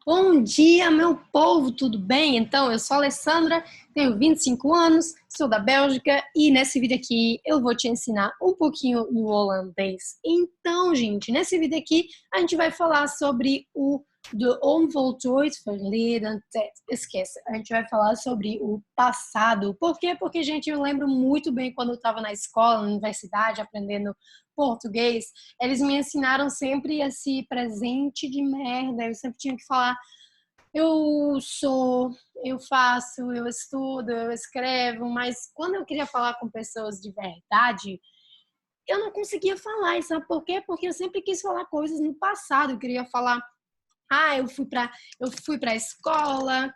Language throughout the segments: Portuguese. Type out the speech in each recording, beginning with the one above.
Bom dia, meu povo, tudo bem? Então, eu sou a Alessandra, tenho 25 anos, sou da Bélgica e nesse vídeo aqui eu vou te ensinar um pouquinho no holandês. Então, gente, nesse vídeo aqui a gente vai falar sobre o de onvoltooid verleden tijd. Esquece, a gente vai falar sobre o passado. Por quê? Porque, gente, eu lembro muito bem quando eu estava na escola, na universidade, aprendendo português, eles me ensinaram sempre esse presente de merda. Eu sempre tinha que falar eu sou, eu faço, eu estudo, eu escrevo, mas quando eu queria falar com pessoas de verdade, eu não conseguia falar. E sabe por quê? Porque eu sempre quis falar coisas no passado. Eu queria falar, eu fui para a escola,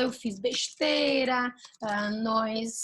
eu fiz besteira, nós,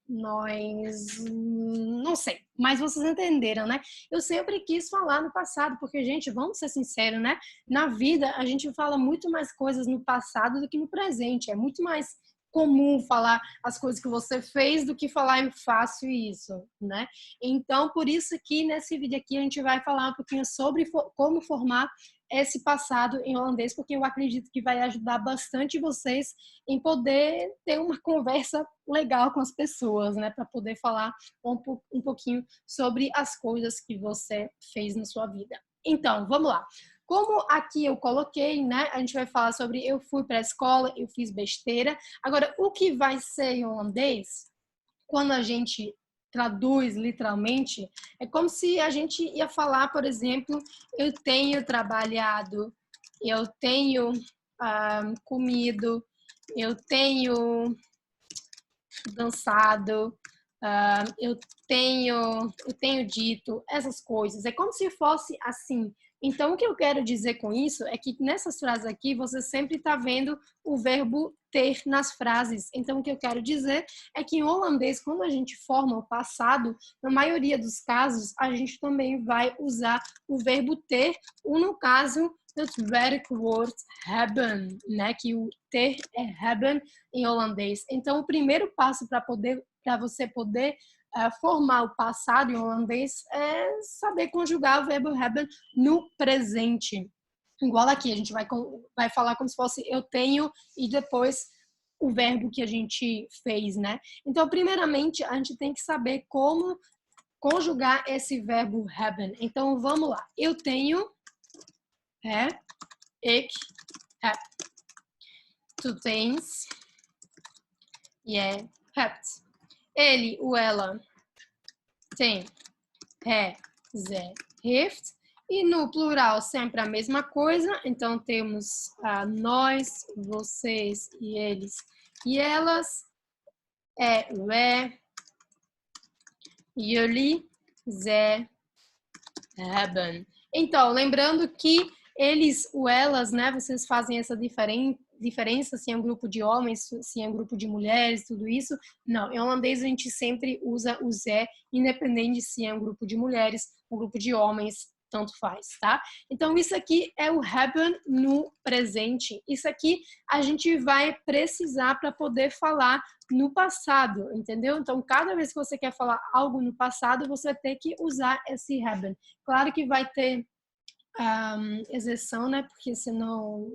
não sei, mas vocês entenderam, né? Eu sempre quis falar no passado, porque, gente, vamos ser sinceros, né? Na vida, a gente fala muito mais coisas no passado do que no presente. É muito mais comum falar as coisas que você fez do que falar eu faço isso, né? Então, por isso que nesse vídeo aqui a gente vai falar um pouquinho sobre como formar esse passado em holandês, porque eu acredito que vai ajudar bastante vocês em poder ter uma conversa legal com as pessoas, né? Para poder falar um pouquinho sobre as coisas que você fez na sua vida. Então, vamos lá. Como aqui eu coloquei, né? A gente vai falar sobre eu fui para a escola, eu fiz besteira. Agora, o que vai ser em holandês, quando a gente traduz literalmente, é como se a gente ia falar, por exemplo, eu tenho trabalhado, eu tenho comido, eu tenho dançado, eu tenho dito essas coisas. É como se fosse assim. Então, o que eu quero dizer com isso é que nessas frases aqui você sempre está vendo o verbo ter nas frases. Então, o que eu quero dizer é que em holandês, quando a gente forma o passado, na maioria dos casos, a gente também vai usar o verbo ter, ou no caso, het werkwoord hebben, né? Que o ter é hebben em holandês. Então, o primeiro passo para você poder formar o passado em holandês é saber conjugar o verbo hebben no presente. Igual aqui, a gente vai falar como se fosse eu tenho e depois o verbo que a gente fez, né? Então, primeiramente, a gente tem que saber como conjugar esse verbo hebben. Então, vamos lá. Eu tenho, ik heb. Tu tens, hebt. Ele ou ela tem, ze, heeft. E no plural sempre a mesma coisa. Então temos nós, vocês e eles e elas. We, jullie, ze, hebben. Então, lembrando que eles ou elas, né, vocês fazem essa diferença se é um grupo de homens, se é um grupo de mulheres, tudo isso. Não, em holandês a gente sempre usa o ze, independente se é um grupo de mulheres, um grupo de homens, tanto faz, tá? Então, isso aqui é o hebben no presente. Isso aqui a gente vai precisar para poder falar no passado, entendeu? Então, cada vez que você quer falar algo no passado, você vai ter que usar esse hebben. Claro que vai ter exceção, né? Porque senão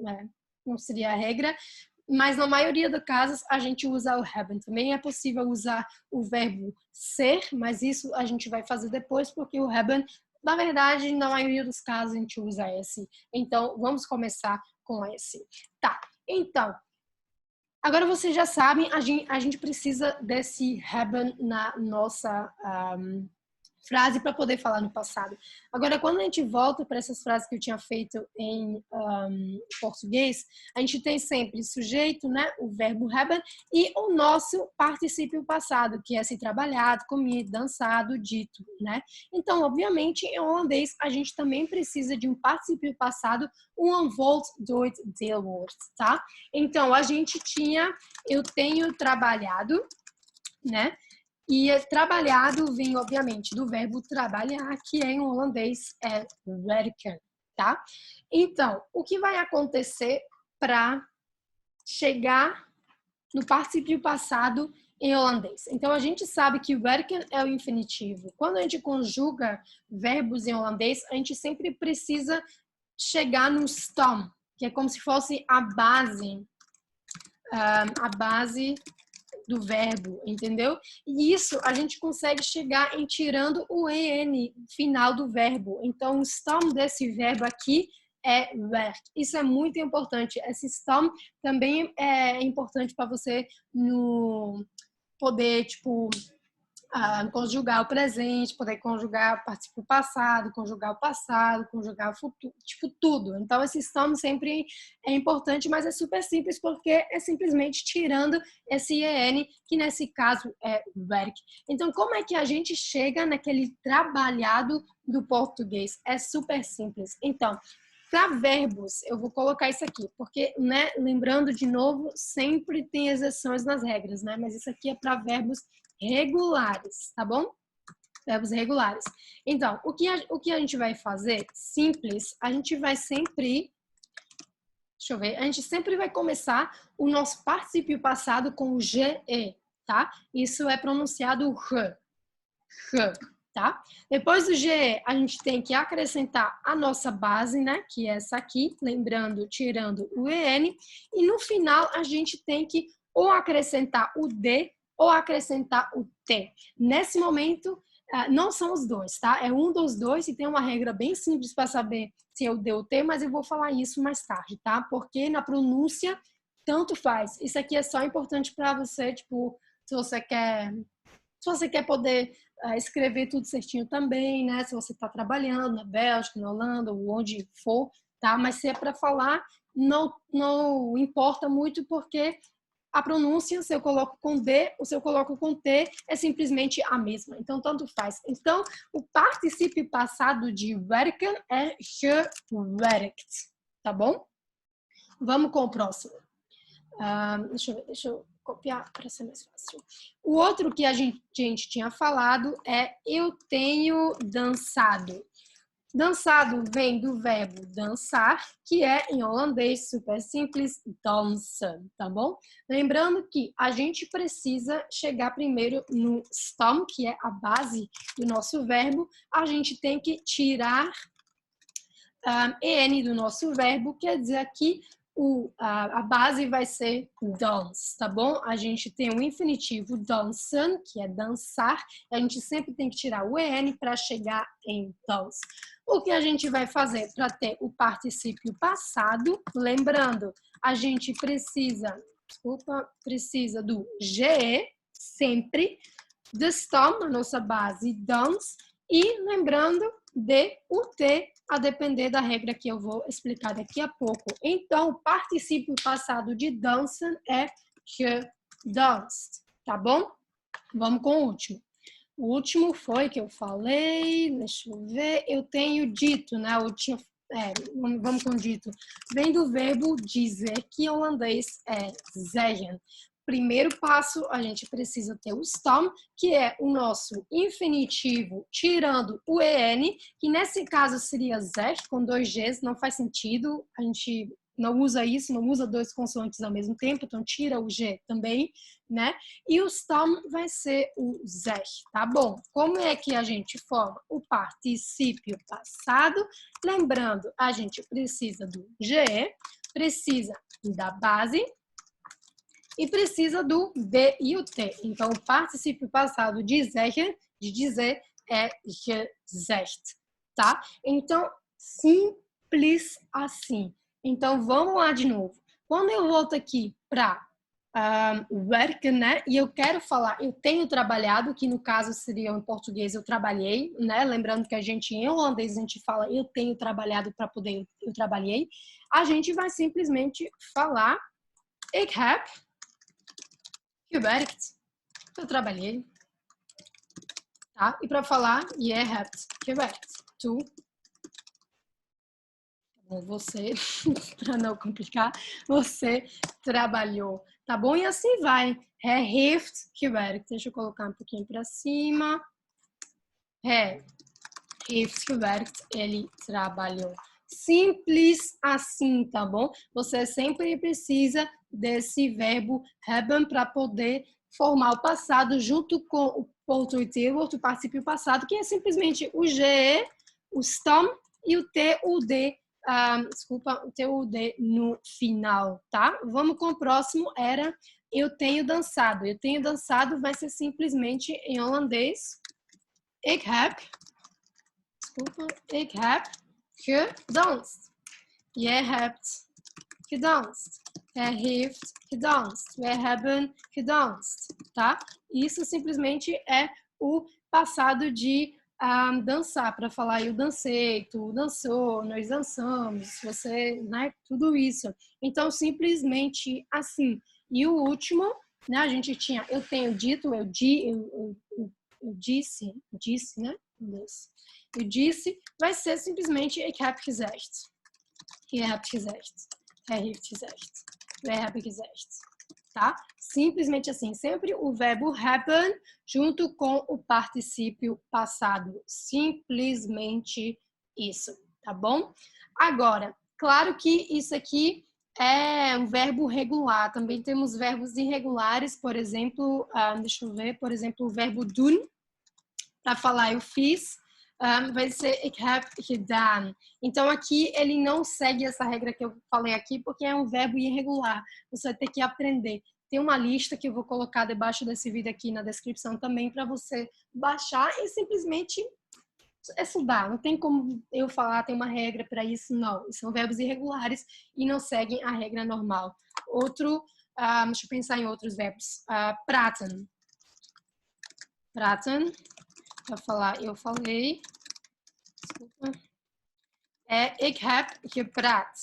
não seria a regra. Mas na maioria dos casos a gente usa o haben. Também é possível usar o verbo ser, mas isso a gente vai fazer depois, porque o haben, na verdade, na maioria dos casos a gente usa esse. Então, vamos começar com esse. Tá, então, agora vocês já sabem, a gente precisa desse haben na nossa frase para poder falar no passado. Agora, quando a gente volta para essas frases que eu tinha feito em português, a gente tem sempre sujeito, né, o verbo hebben e o nosso particípio passado, que é se trabalhado, comido, dançado, dito, né? Então, obviamente, em holandês, a gente também precisa de um particípio passado, um onvoltooid deelwoord, tá? Então, a gente tinha, eu tenho trabalhado, né? E trabalhado vem, obviamente, do verbo trabalhar, que em holandês é werken, tá? Então, o que vai acontecer para chegar no particípio passado em holandês? Então, a gente sabe que werken é o infinitivo. Quando a gente conjuga verbos em holandês, a gente sempre precisa chegar no stom, que é como se fosse a base do verbo, entendeu? E isso a gente consegue chegar em tirando o EN final do verbo. Então, o stom desse verbo aqui é werk. Isso é muito importante. Esse stom também é importante para você no poder, tipo, conjugar o presente, poder conjugar o participio passado, conjugar o futuro, tipo tudo. Então, esse stom sempre é importante, mas é super simples porque é simplesmente tirando esse EN, que nesse caso é werk. Então, como é que a gente chega naquele trabalhado do português? É super simples. Então, para verbos, eu vou colocar isso aqui, porque, né, lembrando de novo, sempre tem exceções nas regras, né? Mas isso aqui é para verbos regulares, tá bom? Verbos regulares. Então, o que a gente vai fazer? Simples, a gente vai sempre... Deixa eu ver. A gente sempre vai começar o nosso particípio passado com o GE, tá? Isso é pronunciado r, tá? Depois do GE, a gente tem que acrescentar a nossa base, né? Que é essa aqui, lembrando, tirando o EN. E no final, a gente tem que ou acrescentar o D ou acrescentar o T. Nesse momento, não são os dois, tá? É um dos dois e tem uma regra bem simples para saber se é o D ou o T, mas eu vou falar isso mais tarde, tá? Porque na pronúncia, tanto faz. Isso aqui é só importante para você, tipo, se você quer poder escrever tudo certinho também, né? Se você está trabalhando na Bélgica, na Holanda, ou onde for, tá? Mas se é para falar, não importa muito, porque a pronúncia, se eu coloco com D ou se eu coloco com T, é simplesmente a mesma. Então, tanto faz. Então, o particípio passado de werken é gewerkt, tá bom? Vamos com o próximo. Deixa eu copiar para ser mais fácil. O outro que a gente tinha falado é eu tenho dançado. Dançado vem do verbo dançar, que é em holandês super simples, dansen, tá bom? Lembrando que a gente precisa chegar primeiro no stom, que é a base do nosso verbo. A gente tem que tirar EN do nosso verbo, quer dizer aqui a base vai ser dance, tá bom? A gente tem o infinitivo dansen, que é dançar, e a gente sempre tem que tirar o EN para chegar em dance. O que a gente vai fazer para ter o particípio passado? Lembrando, a gente precisa do GE, sempre, do stom, a nossa base dance, e lembrando de o T, a depender da regra que eu vou explicar daqui a pouco. Então, o particípio passado de dansen é gedanst, tá bom? Vamos com o último. O último foi que eu falei, deixa eu ver, eu tenho dito, né? Vamos com dito. Vem do verbo dizer, que em holandês é zeggen. Primeiro passo, a gente precisa ter o stom, que é o nosso infinitivo tirando o EN, que nesse caso seria zeg, com dois Gs, não faz sentido, a gente não usa isso, não usa dois consoantes ao mesmo tempo, então tira o G também, né? E o stom vai ser o zeg, tá bom? Como é que a gente forma o particípio passado? Lembrando, a gente precisa do GE, precisa da base, e precisa do D e o T. Então, o particípio passado de zeggen, de dizer, é gezegd, tá? Então, simples assim. Então, vamos lá de novo. Quando eu volto aqui para werken, né? E eu quero falar, eu tenho trabalhado, que no caso seria em português, eu trabalhei, né? Lembrando que a gente, em holandês, a gente fala eu tenho trabalhado para poder, eu trabalhei. A gente vai simplesmente falar ik heb gewerkt. Eu trabalhei. Tá? E para falar, je hebt gewerkt. Tu. Você, para não complicar, você trabalhou. Tá bom? E assim vai. Hij heeft gewerkt. Deixa eu colocar um pouquinho para cima. Hij heeft gewerkt. Ele trabalhou. Simples assim, tá bom? Você sempre precisa desse verbo hebben para poder formar o passado junto com o portuitivo, o particípio passado, que é simplesmente o GE, o stom e o T, o D desculpa, o teu D no final, tá? Vamos com o próximo, era eu tenho dançado. Eu tenho dançado vai ser simplesmente em holandês. Ik heb, desculpa, ik heb gedanst. Jij hebt gedanst. Heeft gedanst. Wij hebben gedanst, tá? Isso simplesmente é o passado de dançar, para falar eu dancei, tu dançou, nós dançamos, você, né? Tudo isso. Então, simplesmente assim. E o último, né? A gente tinha, eu tenho dito, eu disse, né? Eu disse, vai ser simplesmente ik heb gezegd. Je hebt gezegd. Hij heeft gezegd. Wij hebben gezegd. Tá? Simplesmente assim, sempre o verbo hebben junto com o particípio passado. Simplesmente isso, tá bom? Agora, claro que isso aqui é um verbo regular. Também temos verbos irregulares, por exemplo, deixa eu ver, por exemplo, o verbo doen, para falar eu fiz, vai ser ik heb gedaan. Então aqui ele não segue essa regra que eu falei aqui, porque é um verbo irregular. Você vai ter que aprender. Tem uma lista que eu vou colocar debaixo desse vídeo aqui na descrição também para você baixar e simplesmente estudar. Não tem como eu falar, tem uma regra para isso, não. São verbos irregulares e não seguem a regra normal. Outro, deixa eu pensar em outros verbos. Praten. Praten. Para falar, eu falei. Desculpa. Ik heb gepraat.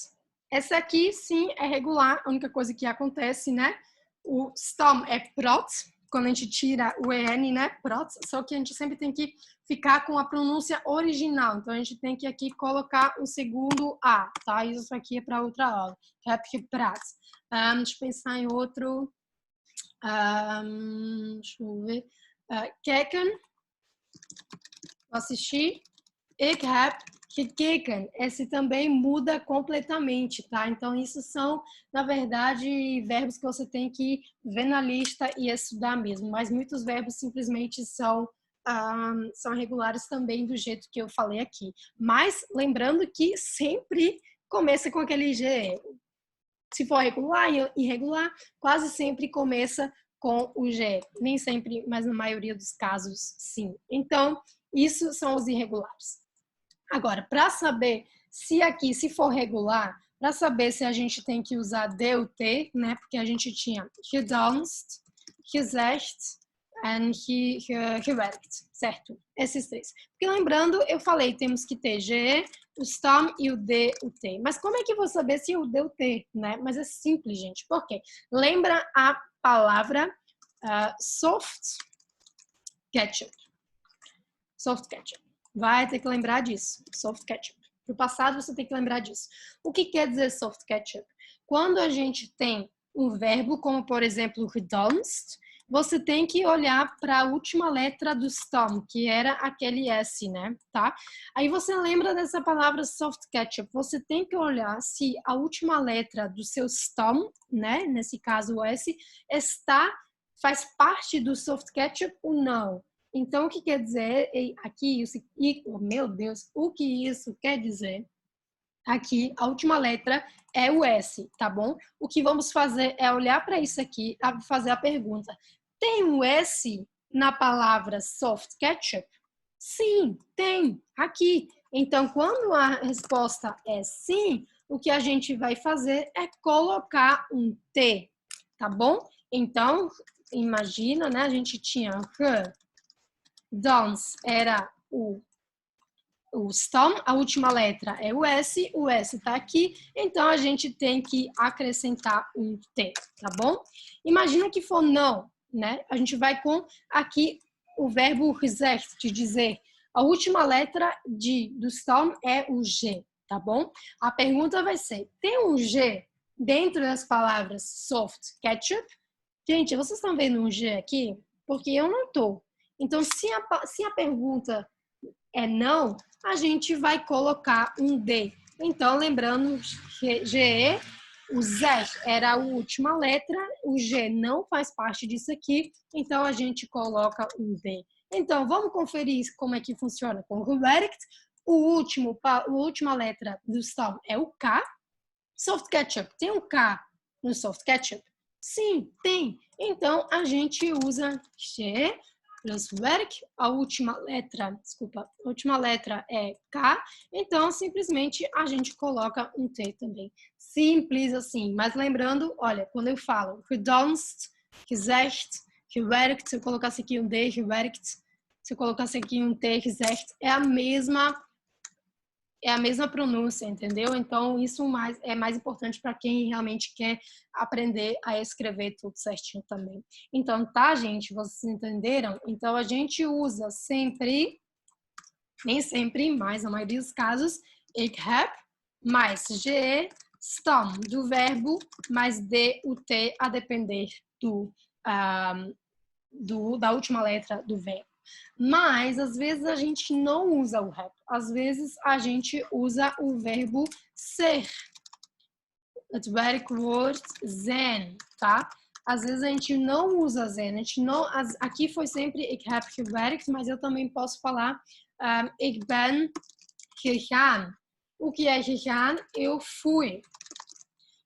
Essa aqui, sim, é regular. A única coisa que acontece, né? O stam é prot, quando a gente tira o EN, né? Prot. Só que a gente sempre tem que ficar com a pronúncia original. Então, a gente tem que aqui colocar o segundo A, tá? Isso aqui é para outra aula. Heb gepraat. Deixa eu pensar em outro. Deixa eu ver. Kijken. Assistir. Ik heb gekeken. Esse também muda completamente, tá? Então, isso são, na verdade, verbos que você tem que ver na lista e estudar mesmo. Mas muitos verbos simplesmente são regulares também do jeito que eu falei aqui. Mas, lembrando que sempre começa com aquele G. Se for regular e irregular, quase sempre começa com o G. Nem sempre, mas na maioria dos casos, sim. Então, isso são os irregulares. Agora, para saber se aqui, se for regular, para saber se a gente tem que usar D ou T, né? Porque a gente tinha gedanst, gezegd e gewerkt, certo? Esses três. Porque lembrando, eu falei, temos que ter G, o stam e o D, o T. Mas como é que eu vou saber se o D ou o T, né? Mas é simples, gente. Por quê? Lembra a palavra soft ketchup. Soft ketchup. Vai ter que lembrar disso. Soft ketchup. No passado, você tem que lembrar disso. O que quer dizer soft ketchup? Quando a gente tem um verbo, como por exemplo, gedanst, você tem que olhar para a última letra do stam, que era aquele S, né? Tá? Aí você lembra dessa palavra soft ketchup. Você tem que olhar se a última letra do seu stam, né? Nesse caso o S, faz parte do soft ketchup ou não. Então, o que quer dizer aqui, meu Deus, o que isso quer dizer? Aqui, a última letra é o S, tá bom? O que vamos fazer é olhar para isso aqui, fazer a pergunta. Tem um S na palavra soft ketchup? Sim, tem, aqui. Então, quando a resposta é sim, o que a gente vai fazer é colocar um T, tá bom? Então, imagina, né? A gente tinha dance era o stam, a última letra é o S está aqui, então a gente tem que acrescentar um T, tá bom? Imagina que for não, né? A gente vai com aqui o verbo gezegd, de dizer. A última letra do stam é o G, tá bom? A pergunta vai ser, tem um G dentro das palavras soft ketchup? Gente, vocês estão vendo um G aqui? Porque eu não tô. Então, se a pergunta é não, a gente vai colocar um D. Então, lembrando, G, o Z era a última letra, o G não faz parte disso aqui, então a gente coloca um D. Então, vamos conferir como é que funciona com o gewerkt. a última letra do stom é o K. Soft ketchup, tem um K no soft ketchup? Sim, tem. Então, a gente usa G plus Werk, a última letra é K, então simplesmente a gente coloca um T também. Simples assim, mas lembrando, olha, quando eu falo gedanst, gezegd, gewerkt, se eu colocasse aqui um D, gewerkt, se eu colocasse aqui um T, gezegd, é a mesma pronúncia, entendeu? Então, isso é mais importante para quem realmente quer aprender a escrever tudo certinho também. Então, tá, gente? Vocês entenderam? Então, a gente usa sempre, nem sempre, mas na maioria dos casos, ik heb, mais GE, stam, do verbo, mais DUT, a depender da última letra do verbo. Mas, às vezes, a gente não usa o have. Às vezes, a gente usa o verbo ser. Het werkwoord zijn, tá? Às vezes, a gente não usa zijn. Aqui foi sempre ik heb gewerkt, mas eu também posso falar ik ben gegaan. O que é gegaan? Eu fui.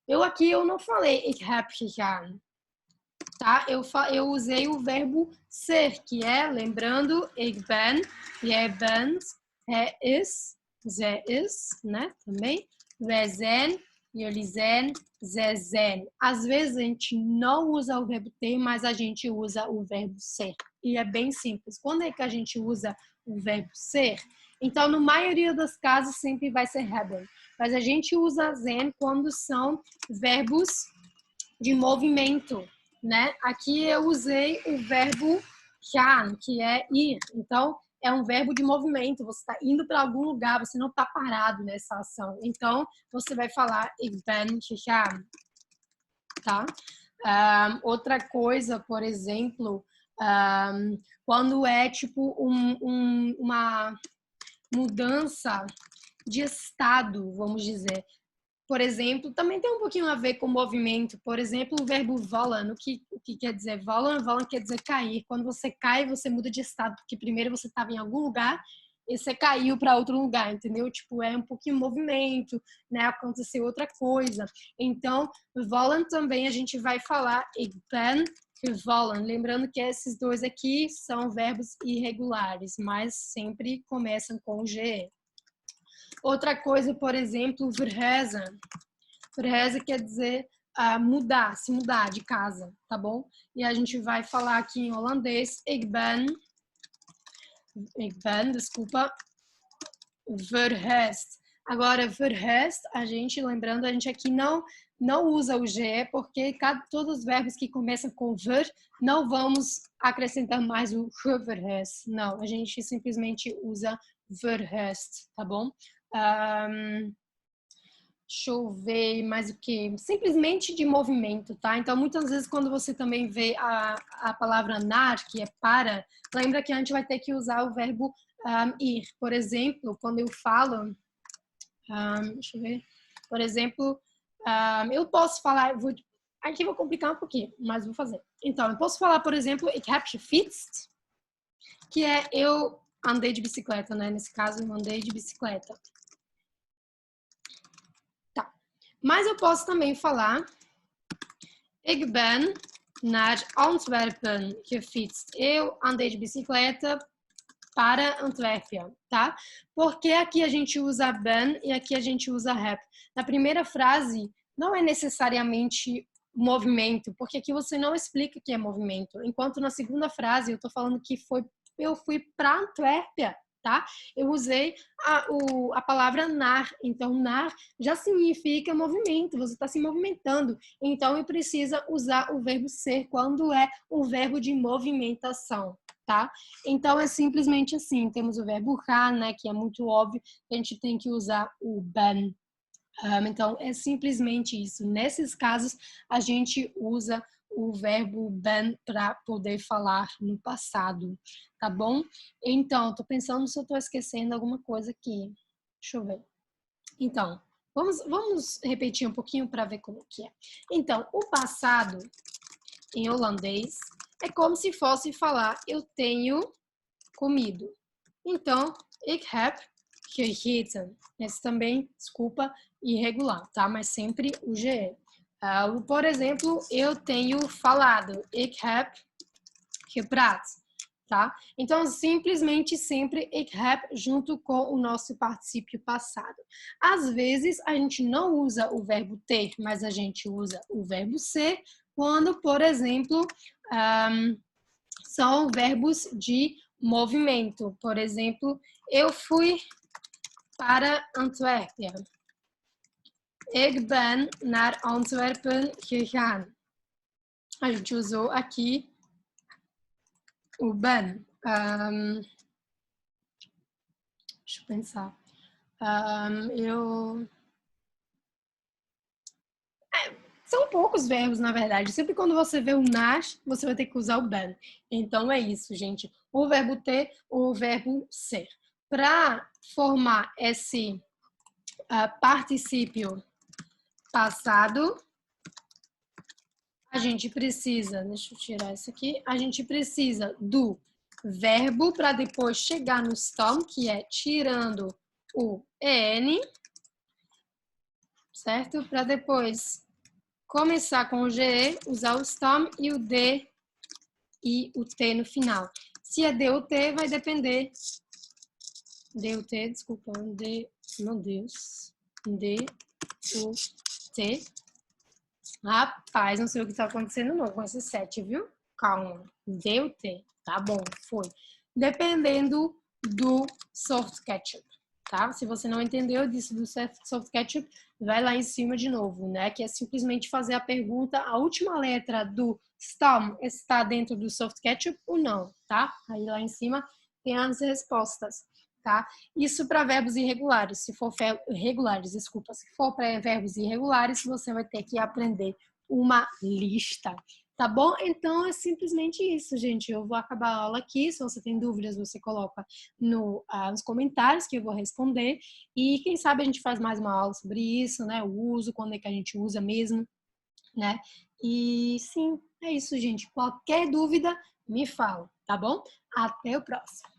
Eu não falei ik heb gegaan. Tá? Eu usei o verbo ser, que é, lembrando, ik ben, jij bent, hij is, zij is, né? Também. Wij zijn, jullie zijn, zij zijn. Às vezes a gente não usa o verbo ter, mas a gente usa o verbo ser. E é bem simples. Quando é que a gente usa o verbo ser? Então, na maioria das casos, sempre vai ser hebben. Mas a gente usa zijn quando são verbos de movimento, né? Aqui eu usei o verbo gaan, que é ir. Então, é um verbo de movimento. Você está indo para algum lugar, você não está parado nessa ação. Então, você vai falar ik ben gegaan, tá? Outra coisa, por exemplo, quando é tipo uma mudança de estado, vamos dizer. Por exemplo, também tem um pouquinho a ver com movimento. Por exemplo, o verbo vallen. O que quer dizer vallen? Vallen quer dizer cair. Quando você cai, você muda de estado, porque primeiro você estava em algum lugar e você caiu para outro lugar, entendeu? Tipo, é um pouquinho movimento, né? Aconteceu outra coisa. Então, vallen também a gente vai falar ik ben gevallen. Lembrando que esses dois aqui são verbos irregulares, mas sempre começam com ge. Outra coisa, por exemplo, verhuizen. Verhuizen quer dizer mudar, se mudar de casa, tá bom? E a gente vai falar aqui em holandês, ik ben, desculpa, verhuisd. Agora, verhuisd, lembrando, a gente aqui não usa o ge, porque todos os verbos que começam com ver, não vamos acrescentar mais o geverhuisd. Não, a gente simplesmente usa verhuisd, tá bom? Deixa eu ver mais o que? Simplesmente de movimento, tá? Então, muitas vezes, quando você também vê a palavra naar, que é para, lembra que a gente vai ter que usar o verbo ir. Por exemplo, quando eu falo, deixa eu ver, por exemplo, eu posso falar, aqui vou complicar um pouquinho, mas vou fazer. Então, eu posso falar, por exemplo, ik heb gefietst, que é eu andei de bicicleta, né? Nesse caso, eu andei de bicicleta. Tá. Mas eu posso também falar ik ben naar Antwerpen gefietst. Eu andei de bicicleta para Antuérpia, tá? Porque aqui a gente usa ben e aqui a gente usa heb. Na primeira frase, não é necessariamente movimento, porque aqui você não explica que é movimento. Enquanto na segunda frase, eu tô falando que eu fui para Antuérpia, tá? Eu usei a palavra naar. Então, naar já significa movimento, você está se movimentando. Então, eu preciso usar o verbo ser quando é um verbo de movimentação, tá? Então, é simplesmente assim. Temos o verbo gaan, né, que é muito óbvio, a gente tem que usar o ben. Então, é simplesmente isso. Nesses casos, a gente usa o verbo ben para poder falar no passado, tá bom? Então, tô pensando se eu tô esquecendo alguma coisa aqui. Deixa eu ver. Então, vamos repetir um pouquinho para ver como que é. Então, o passado em holandês é como se fosse falar eu tenho comido. Então, ik heb gegeten. Esse também, desculpa, irregular, tá? Mas sempre o GE. Por exemplo, eu tenho falado. Ik heb gepraat, tá? Então, simplesmente sempre ik heb junto com o nosso particípio passado. Às vezes, a gente não usa o verbo ter, mas a gente usa o verbo ser quando, por exemplo, são verbos de movimento. Por exemplo, eu fui para Antuérpia. Ik ben naar Antwerpen gegaan. A gente usou aqui o ben. Deixa eu pensar. São poucos verbos, na verdade. Sempre quando você vê o nas, você vai ter que usar o ben. Então é isso, gente. O verbo ter, o verbo ser. Para formar esse particípio passado, a gente precisa, deixa eu tirar isso aqui, a gente precisa do verbo para depois chegar no stom, que é tirando o en, certo? Para depois começar com o ge, usar o stom e o d e o t no final. Se é d ou t, vai depender. D ou t, desculpa, d, meu Deus, d ou t. Rapaz, não sei o que tá acontecendo não com esse 7, viu? Calma. D ou T. Tá bom, foi. Dependendo do soft ketchup, tá? Se você não entendeu disso do soft ketchup, vai lá em cima de novo, né? Que é simplesmente fazer a pergunta, a última letra do stom está dentro do soft ketchup ou não, tá? Aí lá em cima tem as respostas, tá? Isso para verbos irregulares. Se for regulares, desculpa. Se for para verbos irregulares, você vai ter que aprender uma lista, tá bom? Então é simplesmente isso, gente. Eu vou acabar a aula aqui. Se você tem dúvidas, você coloca nos comentários que eu vou responder. E quem sabe a gente faz mais uma aula sobre isso, né? O uso, quando é que a gente usa mesmo, né? E sim, é isso, gente. Qualquer dúvida, me fala, tá bom? Até o próximo.